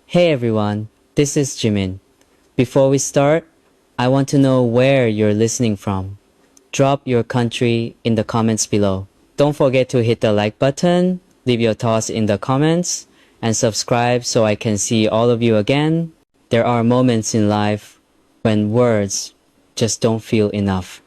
Hey everyone, this is Jimin. Before we start, I want to know where you're listening from. Drop your country in the comments below. Don't forget to hit the like button, leave your thoughts in the comments, and subscribe so I can see all of you again. There are moments in life when words just don't feel enough.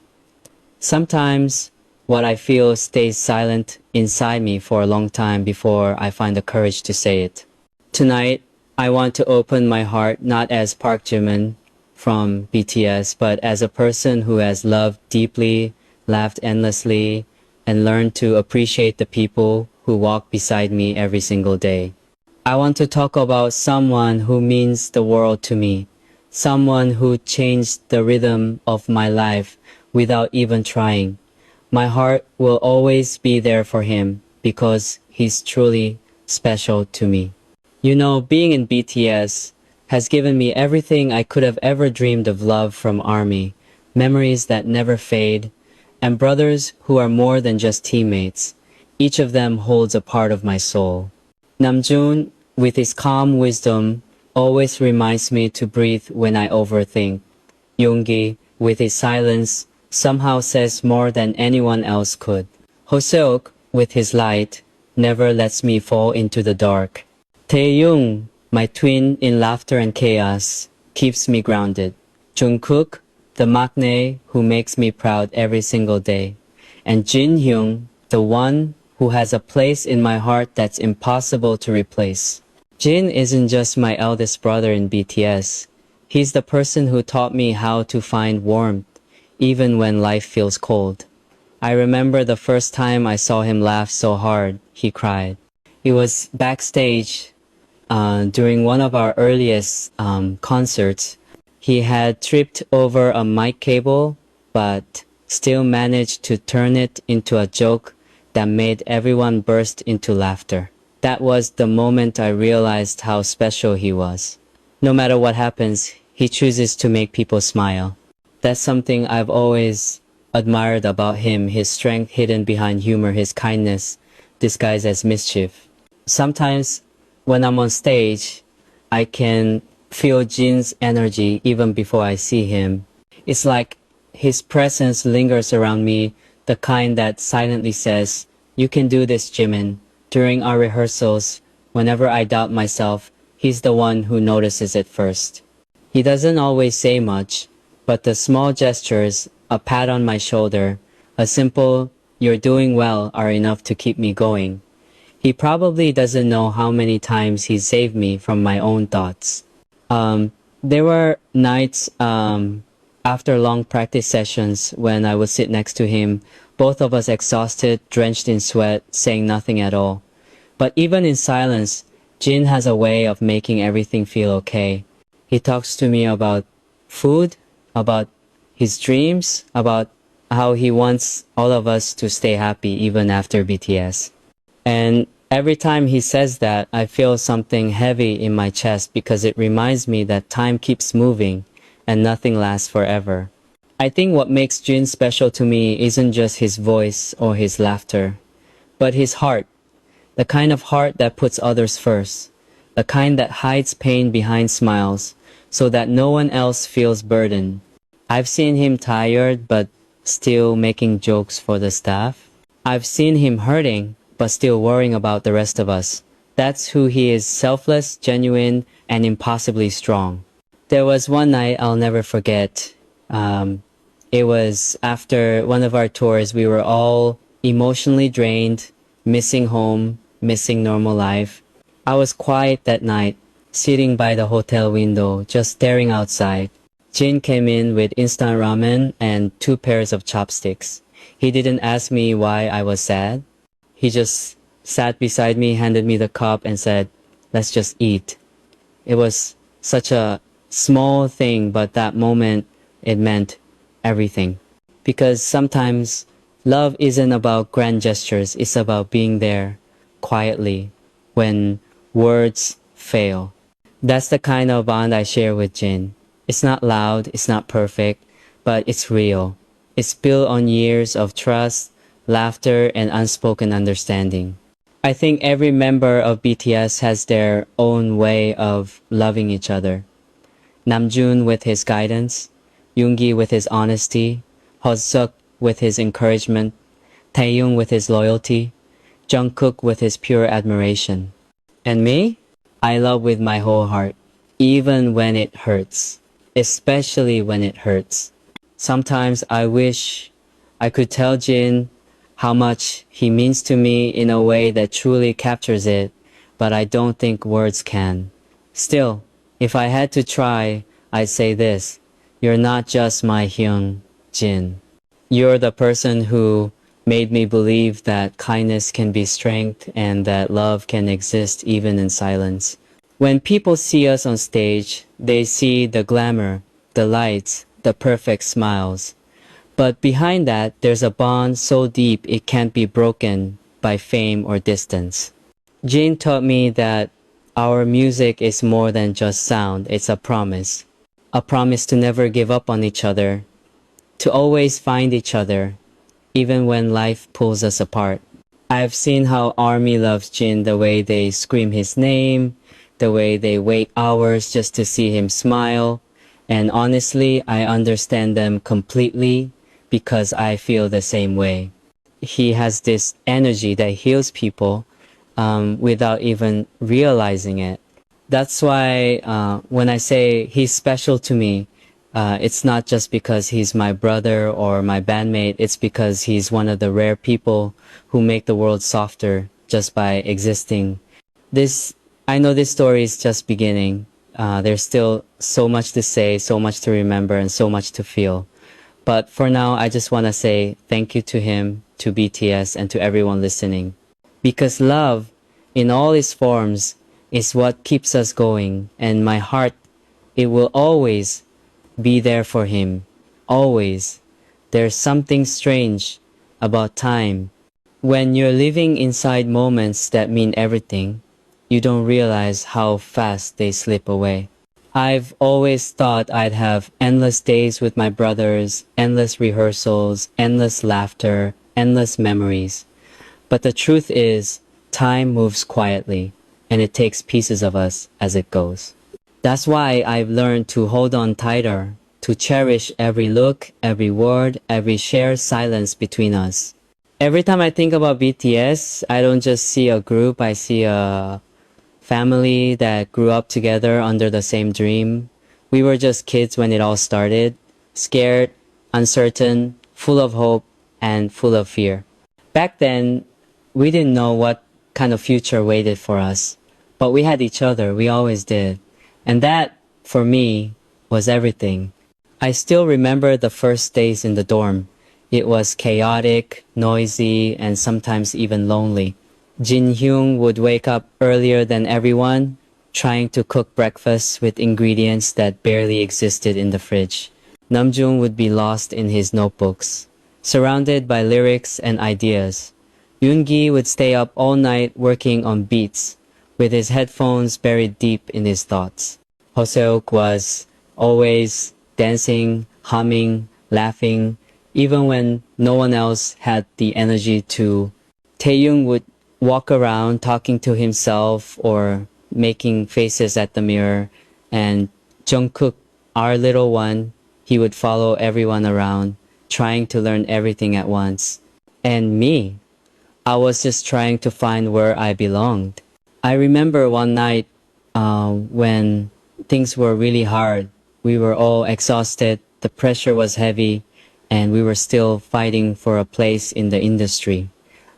Sometimes what I feel stays silent inside me for a long time before I find the courage to say it. Tonight, I want to open my heart not as Park Jimin from BTS, but as a person who has loved deeply, laughed endlessly, and learned to appreciate the people who walk beside me every single day. I want to talk about someone who means the world to me, someone who changed the rhythm of my life without even trying. My heart will always be there for him because he's truly special to me. You know, being in BTS has given me everything I could have ever dreamed of: love from ARMY, memories that never fade, and brothers who are more than just teammates. Each of them holds a part of my soul. Namjoon, with his calm wisdom, always reminds me to breathe when I overthink. Yoongi, with his silence, somehow says more than anyone else could. Hoseok, with his light, never lets me fall into the dark. Taehyung, my twin in laughter and chaos, keeps me grounded. Jungkook, the maknae who makes me proud every single day. And Jinhyung, the one who has a place in my heart that's impossible to replace. Jin isn't just my eldest brother in BTS. He's the person who taught me how to find warmth, even when life feels cold. I remember the first time I saw him laugh so hard, he cried. It was backstage during one of our earliest concerts. He had tripped over a mic cable, but still managed to turn it into a joke that made everyone burst into laughter. That was the moment I realized how special he was. No matter what happens, he chooses to make people smile. That's something I've always admired about him: his strength hidden behind humor, his kindness disguised as mischief. Sometimes when I'm on stage, I can feel Jin's energy even before I see him. It's like his presence lingers around me, the kind that silently says, "You can do this, Jimin." During our rehearsals, whenever I doubt myself, he's the one who notices it first. He doesn't always say much, but the small gestures, a pat on my shoulder, a simple "you're doing well" are enough to keep me going. He probably doesn't know how many times he saved me from my own thoughts. There were nights after long practice sessions when I would sit next to him, both of us exhausted, drenched in sweat, saying nothing at all. But even in silence, Jin has a way of making everything feel okay. He talks to me about food, about his dreams, about how he wants all of us to stay happy even after BTS. And every time he says that, I feel something heavy in my chest because it reminds me that time keeps moving and nothing lasts forever. I think what makes Jin special to me isn't just his voice or his laughter, but his heart. The kind of heart that puts others first. The kind that hides pain behind smiles so that no one else feels burdened. I've seen him tired but still making jokes for the staff. I've seen him hurting but still worrying about the rest of us. That's who he is: selfless, genuine, and impossibly strong. There was one night I'll never forget. It was after one of our tours. We were all emotionally drained, missing home, missing normal life. I was quiet that night, sitting by the hotel window, just staring outside. Jin came in with instant ramen and 2 pairs of chopsticks. He didn't ask me why I was sad. He just sat beside me, handed me the cup, and said, "Let's just eat." It was such a small thing, but that moment, it meant everything. Because sometimes love isn't about grand gestures, it's about being there quietly when words fail. That's the kind of bond I share with Jin. It's not loud, it's not perfect, but it's real. It's built on years of trust, laughter, and unspoken understanding. I think every member of BTS has their own way of loving each other. Namjoon with his guidance, Yoongi with his honesty, Hoseok with his encouragement, Taeyong with his loyalty, Jungkook with his pure admiration. And me? I love with my whole heart, even when it hurts, especially when it hurts. Sometimes I wish I could tell Jin how much he means to me in a way that truly captures it, but I don't think words can. Still, if I had to try, I'd say this. You're not just my Hyung Jin. You're the person who made me believe that kindness can be strength and that love can exist even in silence. When people see us on stage, they see the glamour, the lights, the perfect smiles. But behind that, there's a bond so deep it can't be broken by fame or distance. Jane taught me that our music is more than just sound, it's a promise. A promise to never give up on each other, to always find each other, even when life pulls us apart. I've seen how ARMY loves Jin, the way they scream his name, the way they wait hours just to see him smile. And honestly, I understand them completely because I feel the same way. He has this energy that heals people without even realizing it. That's why when I say he's special to me, it's not just because he's my brother or my bandmate, it's because he's one of the rare people who make the world softer just by existing. This, I know this story is just beginning. There's still so much to say, so much to remember, and so much to feel. But for now, I just want to say thank you to him, to BTS, and to everyone listening. Because love, in all its forms, is what keeps us going, and my heart, it will always be there for him. Always. There's something strange about time. When you're living inside moments that mean everything, you don't realize how fast they slip away. I've always thought I'd have endless days with my brothers, endless rehearsals, endless laughter, endless memories. But the truth is, time moves quietly, and it takes pieces of us as it goes. That's why I've learned to hold on tighter, to cherish every look, every word, every shared silence between us. Every time I think about BTS, I don't just see a group, I see a family that grew up together under the same dream. We were just kids when it all started, scared, uncertain, full of hope, and full of fear. Back then, we didn't know what kind of future waited for us, but we had each other, we always did. And that, for me, was everything. I still remember the first days in the dorm. It was chaotic, noisy, and sometimes even lonely. Jin Hyung would wake up earlier than everyone, trying to cook breakfast with ingredients that barely existed in the fridge. Namjoon would be lost in his notebooks, surrounded by lyrics and ideas. Yoongi would stay up all night working on beats, with his headphones buried deep in his thoughts. Hoseok was always dancing, humming, laughing, even when no one else had the energy to. Taeyong would walk around talking to himself or making faces at the mirror, and Jungkook, our little one, he would follow everyone around, trying to learn everything at once. And me, I was just trying to find where I belonged. I remember one night when things were really hard. We were all exhausted, the pressure was heavy, and we were still fighting for a place in the industry.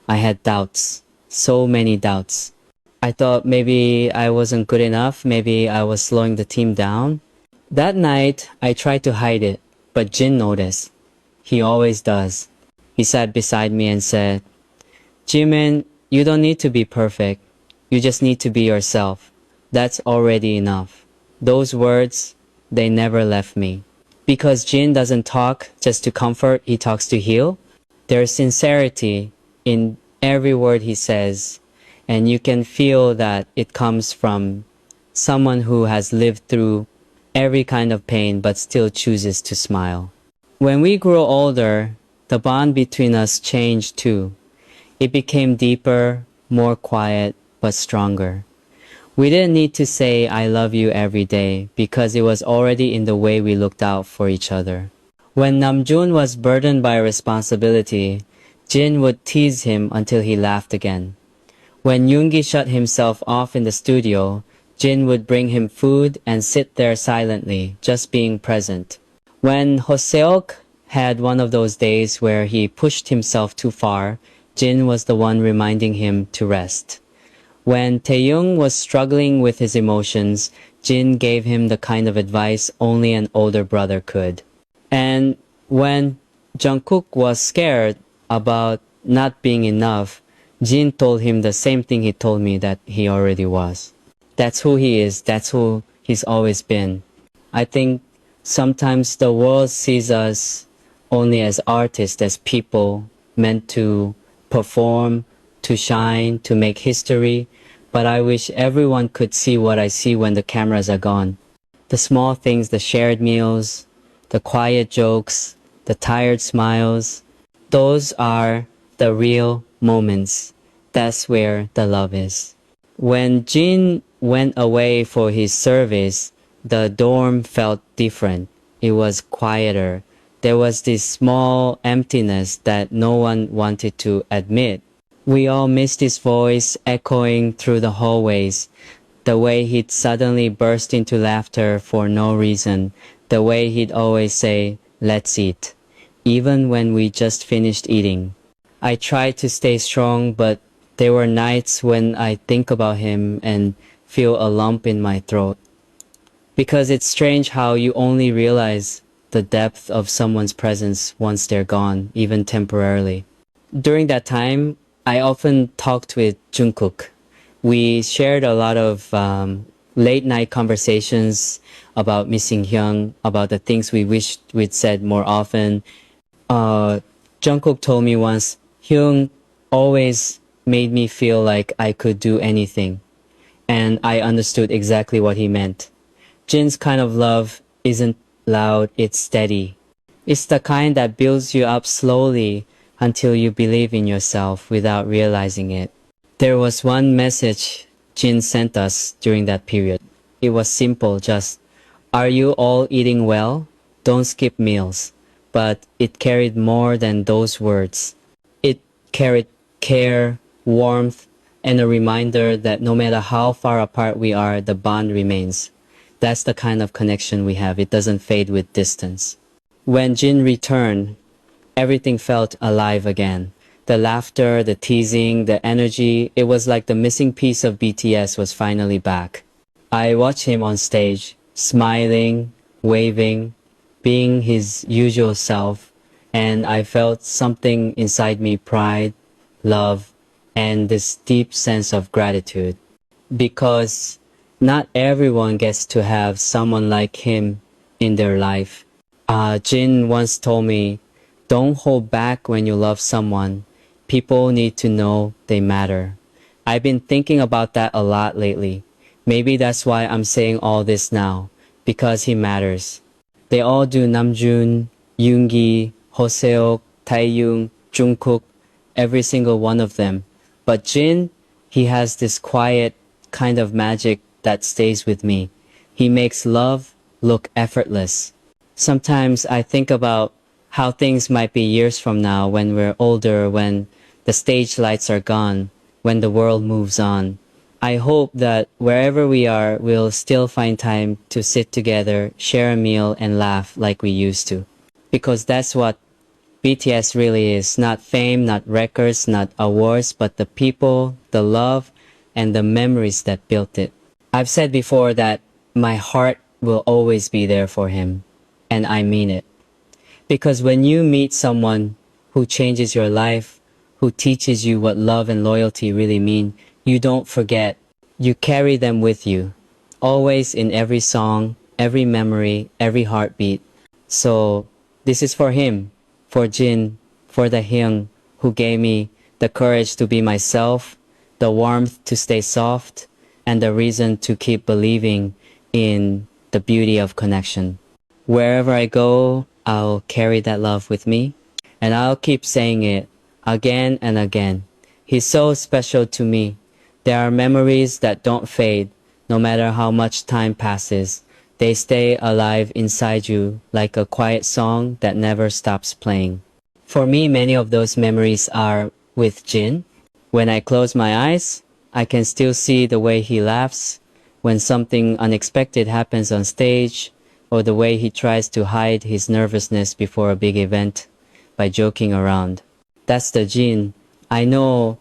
I had doubts, so many doubts. I thought maybe I wasn't good enough, maybe I was slowing the team down. That night, I tried to hide it, but Jin noticed. He always does. He sat beside me and said, Jimin, you don't need to be perfect. You just need to be yourself. That's already enough. Those words, they never left me. Because Jin doesn't talk just to comfort, he talks to heal. There's sincerity in every word he says, and you can feel that it comes from someone who has lived through every kind of pain but still chooses to smile. When we grow older, the bond between us changed too. It became deeper, more quiet, but stronger. We didn't need to say I love you every day because it was already in the way we looked out for each other. When Namjoon was burdened by responsibility, Jin would tease him until he laughed again. When Yoongi shut himself off in the studio, Jin would bring him food and sit there silently, just being present. When Hoseok had one of those days where he pushed himself too far, Jin was the one reminding him to rest. When Taeyong was struggling with his emotions, Jin gave him the kind of advice only an older brother could. And when Jungkook was scared about not being enough, Jin told him the same thing he told me that he already was. That's who he is, that's who he's always been. I think sometimes the world sees us only as artists, as people meant to perform, to shine, to make history, but I wish everyone could see what I see when the cameras are gone. The small things, the shared meals, the quiet jokes, the tired smiles, those are the real moments. That's where the love is. When Jin went away for his service, the dorm felt different. It was quieter. There was this small emptiness that no one wanted to admit. We all missed his voice echoing through the hallways, the way he'd suddenly burst into laughter for no reason, the way he'd always say, "Let's eat," even when we just finished eating. I tried to stay strong, but there were nights when I think about him and feel a lump in my throat. Because it's strange how you only realize the depth of someone's presence once they're gone, even temporarily. During that time, I often talked with Jungkook. We shared a lot of late night conversations about missing Hyung, about the things we wished we'd said more often. Jungkook told me once, Hyung always made me feel like I could do anything. And I understood exactly what he meant. Jin's kind of love isn't loud, it's steady. It's the kind that builds you up slowly until you believe in yourself without realizing it. There was one message Jin sent us during that period. It was simple, just, "Are you all eating well? Don't skip meals." But it carried more than those words. It carried care, warmth, and a reminder that no matter how far apart we are, the bond remains. That's the kind of connection we have. It doesn't fade with distance. When Jin returned, everything felt alive again. The laughter, the teasing, the energy, it was like the missing piece of BTS was finally back. I watched him on stage, smiling, waving, being his usual self, and I felt something inside me, pride, love, and this deep sense of gratitude. Because not everyone gets to have someone like him in their life. Jin once told me, "Don't hold back when you love someone. People need to know they matter." I've been thinking about that a lot lately. Maybe that's why I'm saying all this now, because he matters. They all do. Namjoon, Yoongi, Hoseok, Taeyong, Jungkook, every single one of them. But Jin, he has this quiet kind of magic that stays with me. He makes love look effortless. Sometimes I think about how things might be years from now when we're older, when the stage lights are gone, when the world moves on. I hope that wherever we are, we'll still find time to sit together, share a meal, and laugh like we used to. Because that's what BTS really is. Not fame, not records, not awards, but the people, the love, and the memories that built it. I've said before that my heart will always be there for him, and I mean it. Because when you meet someone who changes your life, who teaches you what love and loyalty really mean, you don't forget. You carry them with you, always in every song, every memory, every heartbeat. So this is for him, for Jin, for the Hyung who gave me the courage to be myself, the warmth to stay soft, and the reason to keep believing in the beauty of connection. Wherever I go, I'll carry that love with me, and I'll keep saying it again and again. He's so special to me. There are memories that don't fade, no matter how much time passes. They stay alive inside you like a quiet song that never stops playing. For me, many of those memories are with Jin. When I close my eyes, I can still see the way he laughs when something unexpected happens on stage, or the way he tries to hide his nervousness before a big event by joking around. That's the Jin. I know,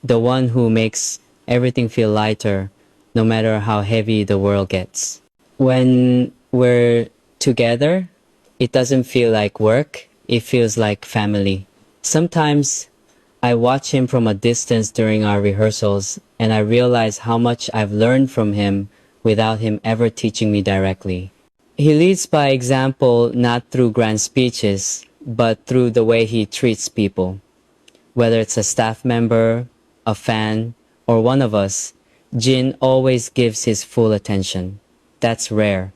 the one who makes everything feel lighter, no matter how heavy the world gets. When we're together, it doesn't feel like work, it feels like family. Sometimes I watch him from a distance during our rehearsals, and I realize how much I've learned from him without him ever teaching me directly. He leads by example, not through grand speeches, but through the way he treats people. Whether it's a staff member, a fan, or one of us, Jin always gives his full attention. That's rare.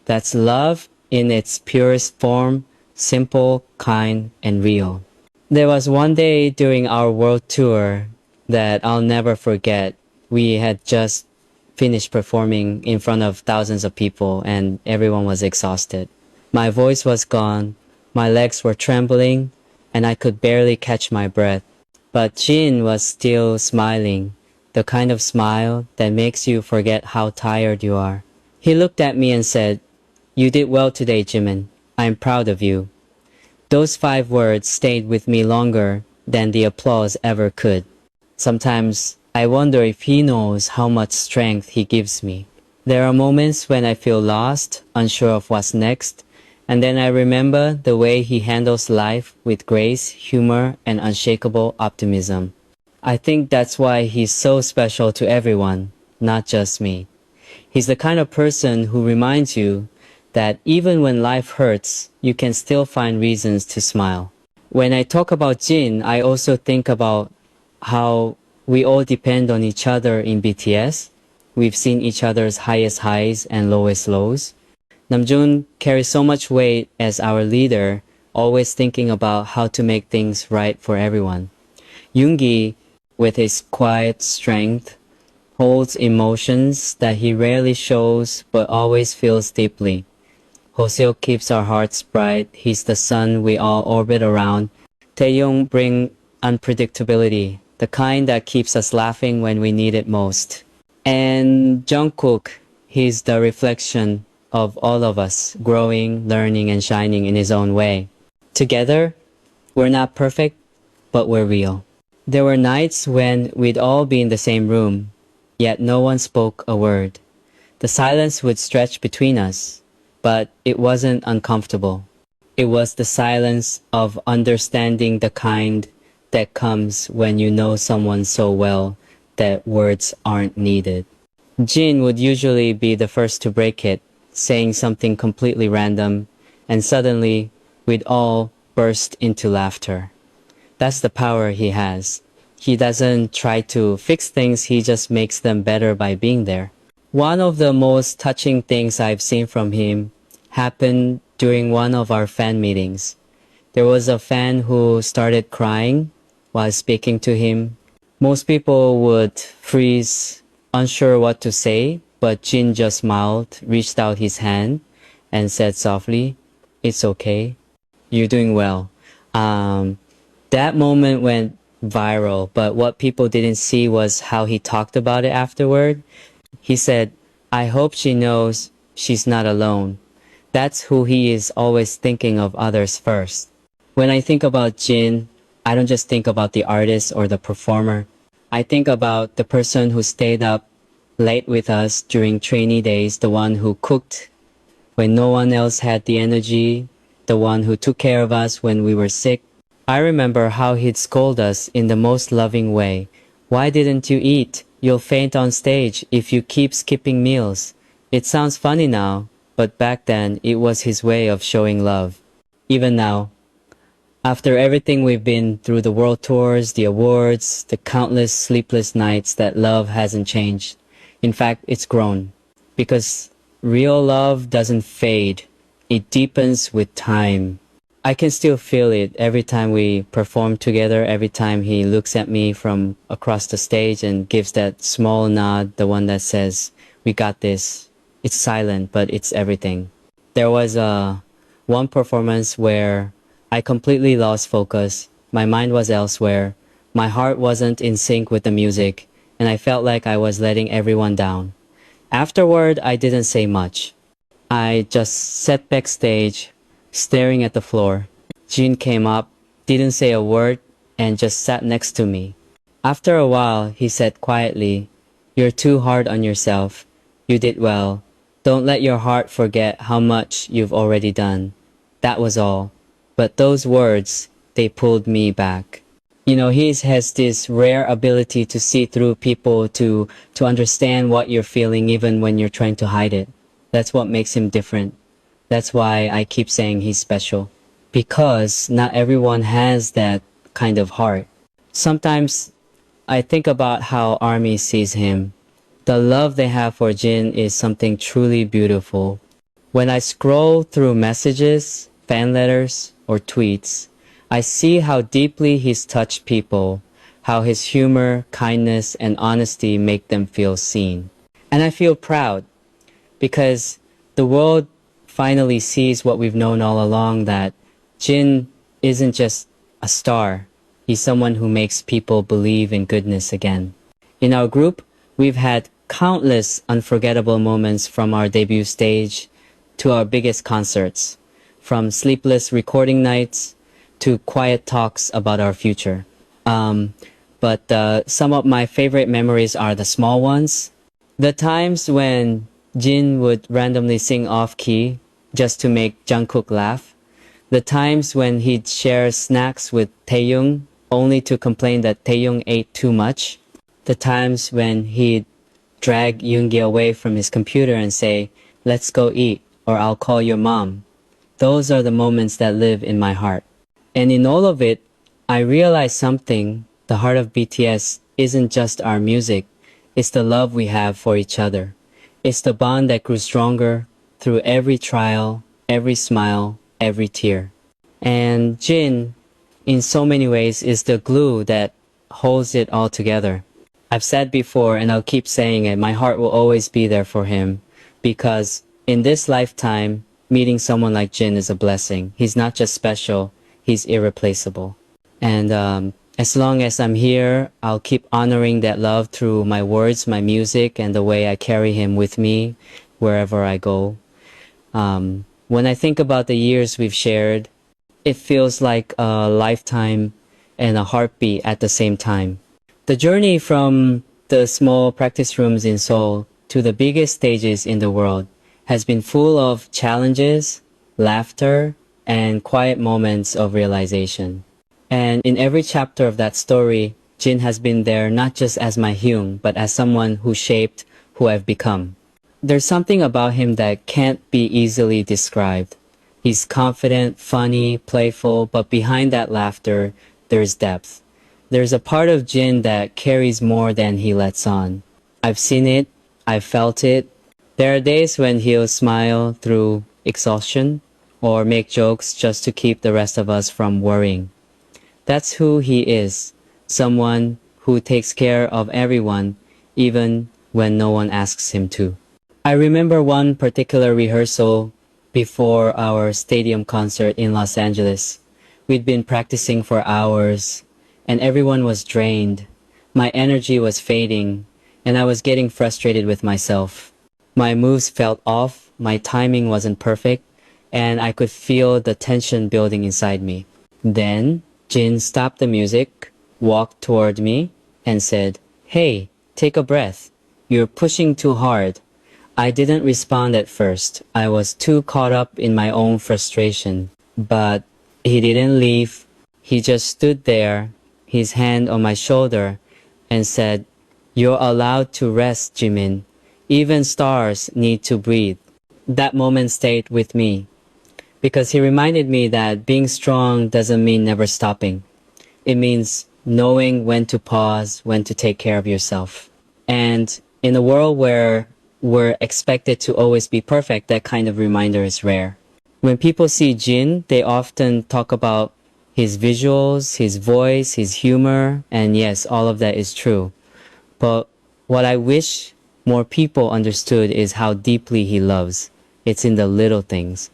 That's love in its purest form, simple, kind, and real. There was one day during our world tour that I'll never forget. We had just finished performing in front of thousands of people and everyone was exhausted. My voice was gone, my legs were trembling, and I could barely catch my breath. But Jin was still smiling, the kind of smile that makes you forget how tired you are. He looked at me and said, "You did well today, Jimin. I'm proud of you." Those 5 words stayed with me longer than the applause ever could. Sometimes I wonder if he knows how much strength he gives me. There are moments when I feel lost, unsure of what's next, and then I remember the way he handles life with grace, humor, and unshakable optimism. I think that's why he's so special to everyone, not just me. He's the kind of person who reminds you that even when life hurts, you can still find reasons to smile. When I talk about Jin, I also think about how we all depend on each other in BTS. We've seen each other's highest highs and lowest lows. Namjoon carries so much weight as our leader, always thinking about how to make things right for everyone. Yoongi, with his quiet strength, holds emotions that he rarely shows but always feels deeply. Hoseo keeps our hearts bright. He's the sun we all orbit around. Taeyong brings unpredictability, the kind that keeps us laughing when we need it most. And Jungkook, he's the reflection of all of us, growing, learning, and shining in his own way. Together, we're not perfect, but we're real. There were nights when we'd all be in the same room, yet no one spoke a word. The silence would stretch between us, but it wasn't uncomfortable. It was the silence of understanding, the kind that comes when you know someone so well that words aren't needed. Jin would usually be the first to break it, saying something completely random, and suddenly we'd all burst into laughter. That's the power he has. He doesn't try to fix things, he just makes them better by being there. One of the most touching things I've seen from him happened during one of our fan meetings. There was a fan who started crying while speaking to him. Most people would freeze, unsure what to say, but Jin just smiled, reached out his hand, and said softly, "It's okay. You're doing well." That moment went viral, but what people didn't see was how he talked about it afterward. He said, "I hope she knows she's not alone." That's who he is, always thinking of others first. When I think about Jin, I don't just think about the artist or the performer. I think about the person who stayed up late with us during trainee days, the one who cooked when no one else had the energy, the one who took care of us when we were sick. I remember how he'd scold us in the most loving way. "Why didn't you eat? You'll faint on stage if you keep skipping meals." It sounds funny now, but back then it was his way of showing love. Even now, after everything we've been through, the world tours, the awards, the countless sleepless nights, that love hasn't changed. In fact, it's grown. Because real love doesn't fade. It deepens with time. I can still feel it every time we perform together, every time he looks at me from across the stage and gives that small nod, the one that says, "We got this." It's silent, but it's everything. There was one performance where I completely lost focus. My mind was elsewhere. My heart wasn't in sync with the music, and I felt like I was letting everyone down. Afterward, I didn't say much. I just sat backstage, staring at the floor. Jin came up, didn't say a word, and just sat next to me. After a while, he said quietly, "You're too hard on yourself. You did well. Don't let your heart forget how much you've already done." That was all. But those words, they pulled me back. You know, he has this rare ability to see through people, to understand what you're feeling even when you're trying to hide it. That's what makes him different. That's why I keep saying he's special. Because not everyone has that kind of heart. Sometimes I think about how ARMY sees him. The love they have for Jin is something truly beautiful. When I scroll through messages, fan letters, or tweets, I see how deeply he's touched people, how his humor, kindness, and honesty make them feel seen. And I feel proud because the world finally sees what we've known all along, that Jin isn't just a star. He's someone who makes people believe in goodness again. In our group, we've had countless unforgettable moments from our debut stage to our biggest concerts, from sleepless recording nights to quiet talks about our future. But some of my favorite memories are the small ones. The times when Jin would randomly sing off-key just to make Jungkook laugh. The times when he'd share snacks with Taeyong only to complain that Taeyong ate too much. The times when he'd drag Yoongi away from his computer and say, "Let's go eat, or I'll call your mom." Those are the moments that live in my heart. And in all of it, I realized something. The heart of BTS isn't just our music. It's the love we have for each other. It's the bond that grew stronger through every trial, every smile, every tear. And Jin, in so many ways, is the glue that holds it all together. I've said before, and I'll keep saying it, my heart will always be there for him, because in this lifetime, meeting someone like Jin is a blessing. He's not just special, he's irreplaceable. And as long as I'm here, I'll keep honoring that love through my words, my music, and the way I carry him with me wherever I go. When I think about the years we've shared, it feels like a lifetime and a heartbeat at the same time. The journey from the small practice rooms in Seoul to the biggest stages in the world has been full of challenges, laughter, and quiet moments of realization. And in every chapter of that story, Jin has been there not just as my Hyung, but as someone who shaped who I've become. There's something about him that can't be easily described. He's confident, funny, playful, but behind that laughter, there's depth. There's a part of Jin that carries more than he lets on. I've seen it, I've felt it. There are days when he'll smile through exhaustion or make jokes just to keep the rest of us from worrying. That's who he is, someone who takes care of everyone, even when no one asks him to. I remember one particular rehearsal before our stadium concert in Los Angeles. We'd been practicing for hours, and everyone was drained. My energy was fading, and I was getting frustrated with myself. My moves felt off, my timing wasn't perfect, and I could feel the tension building inside me. Then, Jin stopped the music, walked toward me, and said, "Hey, take a breath. You're pushing too hard." I didn't respond at first. I was too caught up in my own frustration. But he didn't leave. He just stood there, his hand on my shoulder, and said, "You're allowed to rest, Jimin. Even stars need to breathe." That moment stayed with me, because he reminded me that being strong doesn't mean never stopping. It means knowing when to pause, when to take care of yourself. And in a world where we're expected to always be perfect, that kind of reminder is rare. When people see Jin, they often talk about his visuals, his voice, his humor, and yes, all of that is true. But what I wish more people understood is how deeply he loves. It's in the little things.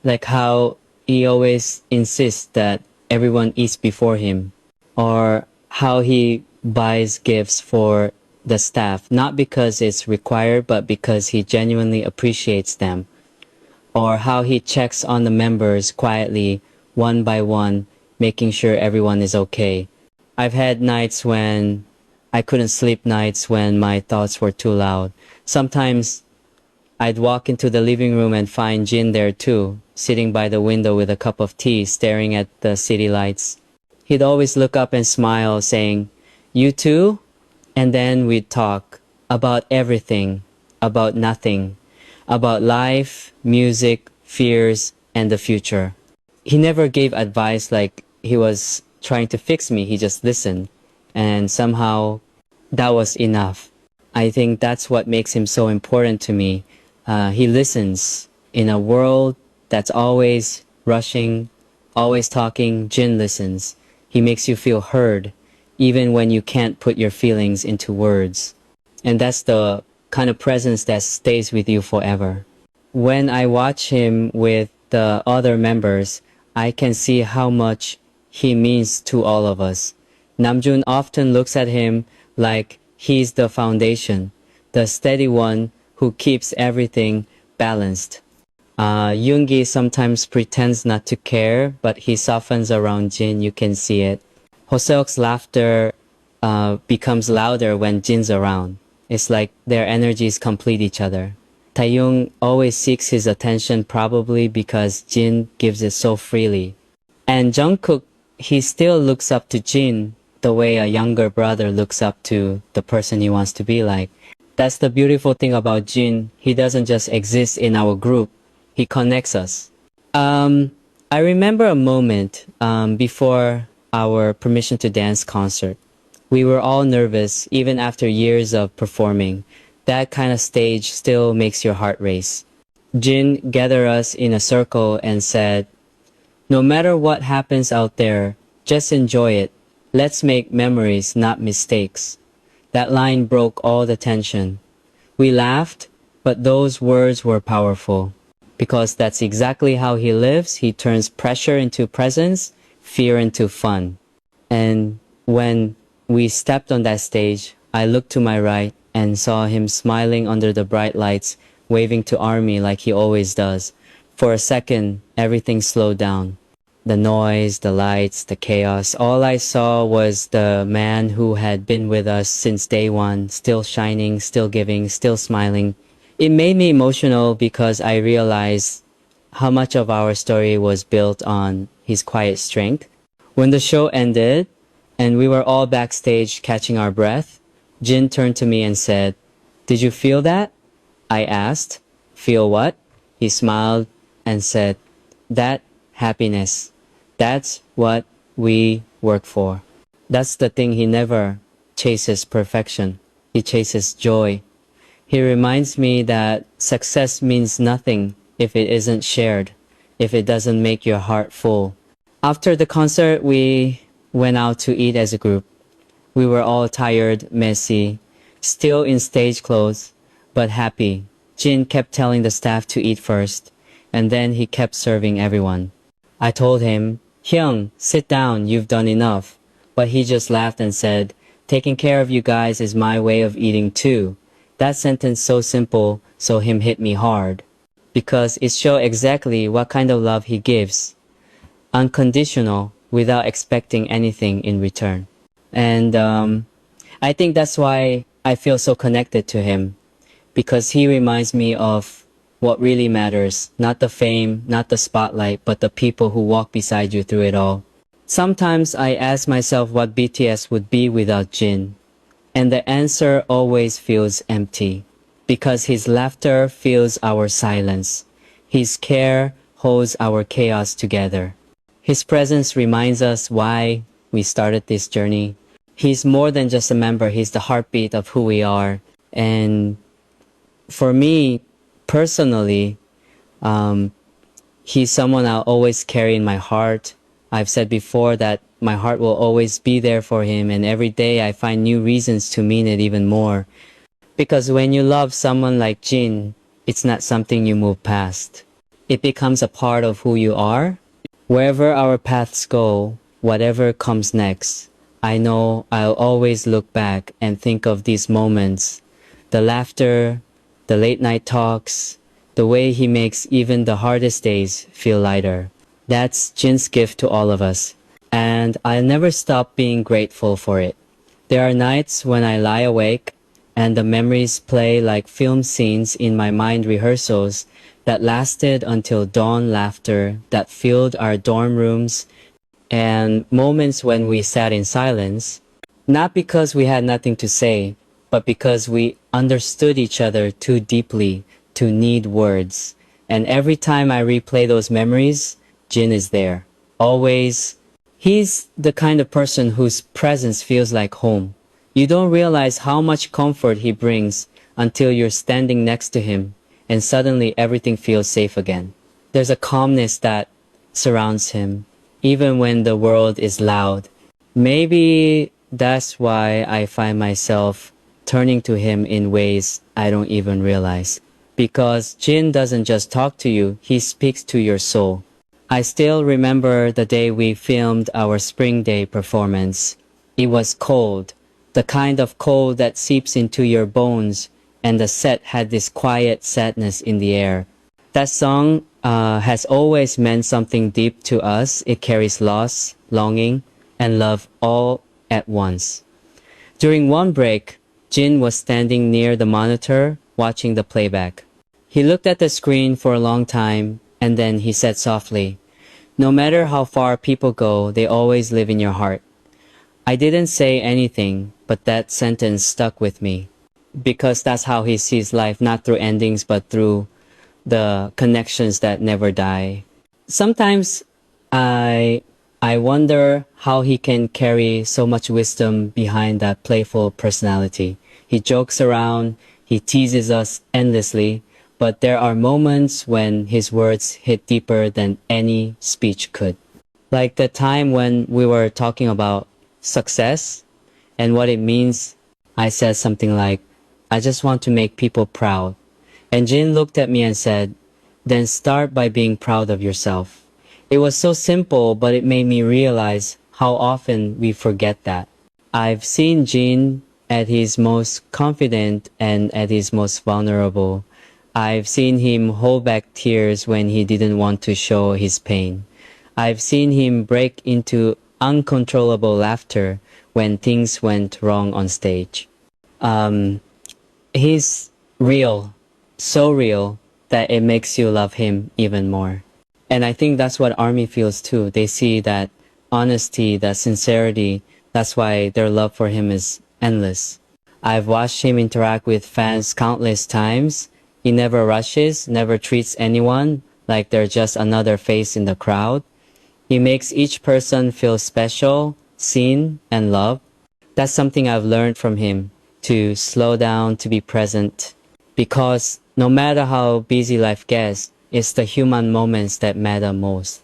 Like how he always insists that everyone eats before him, or how he buys gifts for the staff, not because it's required, but because he genuinely appreciates them, or how he checks on the members quietly, one by one, making sure everyone is okay. I've had nights when I couldn't sleep, nights when my thoughts were too loud. Sometimes I'd walk into the living room and find Jin there too, sitting by the window with a cup of tea, staring at the city lights. He'd always look up and smile, saying, "You too?" And then we'd talk about everything, about nothing, about life, music, fears, and the future. He never gave advice like he was trying to fix me, he just listened. And somehow that was enough. I think that's what makes him so important to me. He listens. In a world that's always rushing, always talking, Jin listens. He makes you feel heard, even when you can't put your feelings into words. And that's the kind of presence that stays with you forever. When I watch him with the other members, I can see how much he means to all of us. Namjoon often looks at him like he's the foundation, the steady one who keeps everything balanced. Yoongi sometimes pretends not to care, but he softens around Jin, you can see it. Hoseok's laughter becomes louder when Jin's around. It's like their energies complete each other. Taeyong always seeks his attention probably because Jin gives it so freely. And Jungkook, he still looks up to Jin the way a younger brother looks up to the person he wants to be like. That's the beautiful thing about Jin. He doesn't just exist in our group. He connects us. I remember a moment before our Permission to Dance concert. We were all nervous even after years of performing. That kind of stage still makes your heart race. Jin gathered us in a circle and said, "No matter what happens out there, just enjoy it. Let's make memories, not mistakes." That line broke all the tension. We laughed, but those words were powerful. Because that's exactly how he lives. He turns pressure into presence, fear into fun. And when we stepped on that stage, I looked to my right and saw him smiling under the bright lights, waving to ARMY like he always does. For a second, everything slowed down. The noise, the lights, the chaos, all I saw was the man who had been with us since day one, still shining, still giving, still smiling. It made me emotional because I realized how much of our story was built on his quiet strength. When the show ended and we were all backstage catching our breath, Jin turned to me and said, "Did you feel that?" I asked, "Feel what?" He smiled and said, "That happiness. That's what we work for." That's the thing. He never chases perfection. He chases joy. He reminds me that success means nothing if it isn't shared, if it doesn't make your heart full. After the concert, we went out to eat as a group. We were all tired, messy, still in stage clothes, but happy. Jin kept telling the staff to eat first, and then he kept serving everyone. I told him, "Hyung, sit down, you've done enough." But he just laughed and said, "Taking care of you guys is my way of eating too." That sentence so simple, so him hit me hard. Because it showed exactly what kind of love he gives. Unconditional, without expecting anything in return. And I think that's why I feel so connected to him. Because he reminds me of what really matters. Not the fame, not the spotlight, but the people who walk beside you through it all. Sometimes I ask myself what BTS would be without Jin. And the answer always feels empty. Because his laughter fills our silence. His care holds our chaos together. His presence reminds us why we started this journey. He's more than just a member, he's the heartbeat of who we are. And for me, personally, He's someone I'll always carry in my heart. I've said before that my heart will always be there for him, and every day I find new reasons to mean it even more. Because when you love someone like Jin, it's not something you move past. It becomes a part of who you are. Wherever our paths go, whatever comes next, I know I'll always look back and think of these moments. The laughter, the late night talks, the way he makes even the hardest days feel lighter. That's Jin's gift to all of us. And I'll never stop being grateful for it. There are nights when I lie awake and the memories play like film scenes in my mind rehearsals that lasted until dawn, laughter that filled our dorm rooms, and moments when we sat in silence, not because we had nothing to say, but because we understood each other too deeply to need words. And every time I replay those memories, Jin is there. Always. He's the kind of person whose presence feels like home. You don't realize how much comfort he brings until you're standing next to him, and suddenly everything feels safe again. There's a calmness that surrounds him, even when the world is loud. Maybe that's why I find myself turning to him in ways I don't even realize. Because Jin doesn't just talk to you, he speaks to your soul. I still remember the day we filmed our Spring Day performance. It was cold, the kind of cold that seeps into your bones, and the set had this quiet sadness in the air. That song has always meant something deep to us. It carries loss, longing, and love all at once. During one break, Jin was standing near the monitor watching the playback. He looked at the screen for a long time, and then he said softly, "No matter how far people go, they always live in your heart." I didn't say anything, but that sentence stuck with me. Because that's how he sees life, not through endings, but through the connections that never die. Sometimes I I wonder how he can carry so much wisdom behind that playful personality. He jokes around, he teases us endlessly, but there are moments when his words hit deeper than any speech could. Like the time when we were talking about success and what it means, I said something like, "I just want to make people proud." And Jin looked at me and said, "Then start by being proud of yourself." It was so simple, but it made me realize how often we forget that. I've seen Jin at his most confident and at his most vulnerable. I've seen him hold back tears when he didn't want to show his pain. I've seen him break into uncontrollable laughter when things went wrong on stage. He's real, so real that it makes you love him even more. And I think that's what ARMY feels too. They see that honesty, that sincerity. That's why their love for him is endless. I've watched him interact with fans countless times. He never rushes, never treats anyone like they're just another face in the crowd. He makes each person feel special, seen, and loved. That's something I've learned from him, to slow down, to be present. Because no matter how busy life gets, it's the human moments that matter most.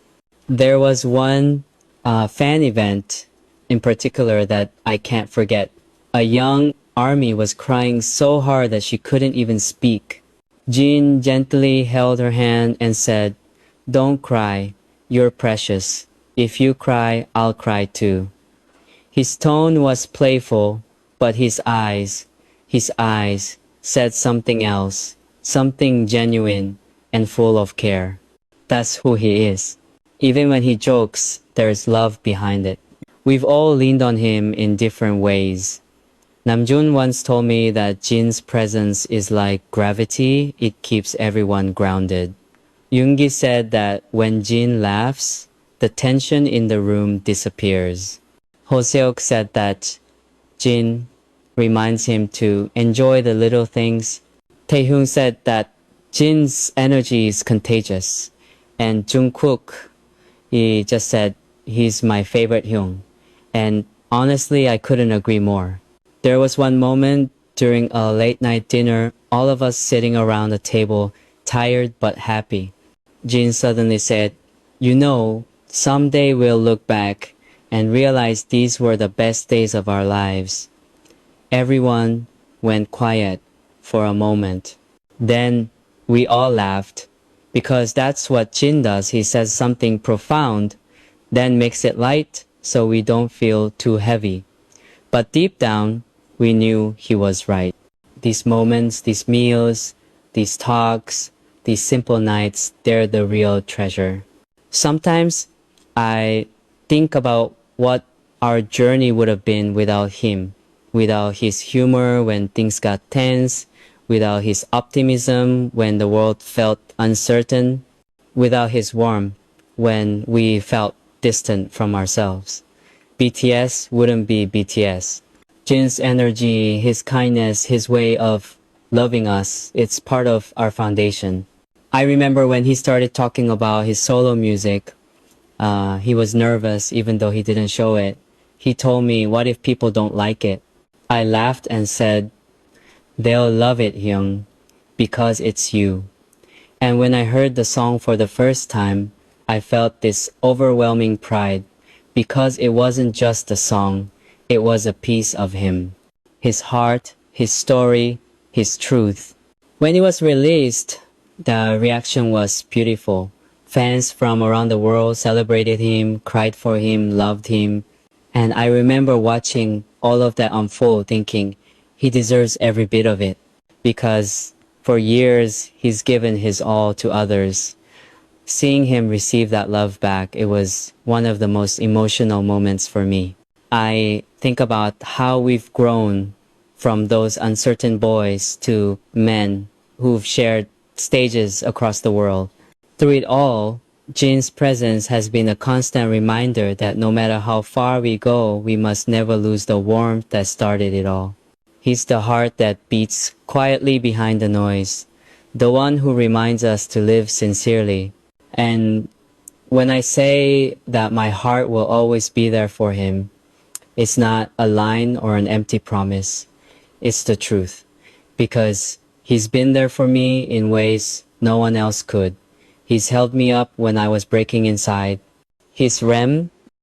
There was one fan event in particular that I can't forget. A young ARMY was crying so hard that she couldn't even speak. Jean gently held her hand and said, "Don't cry, you're precious. If you cry, I'll cry too." His tone was playful, but his eyes said something else, something genuine and full of care. That's who he is. Even when he jokes, there's love behind it. We've all leaned on him in different ways. Namjoon once told me that Jin's presence is like gravity, it keeps everyone grounded. Yoongi said that when Jin laughs, the tension in the room disappears. Hoseok said that Jin reminds him to enjoy the little things. Taehyung said that Jin's energy is contagious. And Jungkook, he just said he's my favorite Hyung. And honestly, I couldn't agree more. There was one moment during a late night dinner, all of us sitting around the table, tired but happy. Jin suddenly said, someday we'll look back and realize these were the best days of our lives. Everyone went quiet for a moment. Then we all laughed because that's what Jin does. He says something profound, then makes it light so we don't feel too heavy. But deep down, we knew he was right. These moments, these meals, these talks, these simple nights, they're the real treasure. Sometimes I think about what our journey would have been without him, without his humor when things got tense, without his optimism when the world felt uncertain, without his warmth when we felt distant from ourselves. BTS wouldn't be BTS. Jin's energy, his kindness, his way of loving us, it's part of our foundation. I remember when he started talking about his solo music, he was nervous even though he didn't show it. He told me, what if people don't like it? I laughed and said, they'll love it, Hyung, because it's you. And when I heard the song for the first time, I felt this overwhelming pride because it wasn't just a song, it was a piece of him. His heart, his story, his truth. When it was released, the reaction was beautiful. Fans from around the world celebrated him, cried for him, loved him. And I remember watching all of that unfold thinking, he deserves every bit of it. Because for years, he's given his all to others. Seeing him receive that love back, it was one of the most emotional moments for me. I think about how we've grown from those uncertain boys to men who've shared stages across the world. Through it all, Jin's presence has been a constant reminder that no matter how far we go, we must never lose the warmth that started it all. He's the heart that beats quietly behind the noise, the one who reminds us to live sincerely. And when I say that my heart will always be there for him, it's not a line or an empty promise. It's the truth. Because he's been there for me in ways no one else could. He's held me up when I was breaking inside. His REM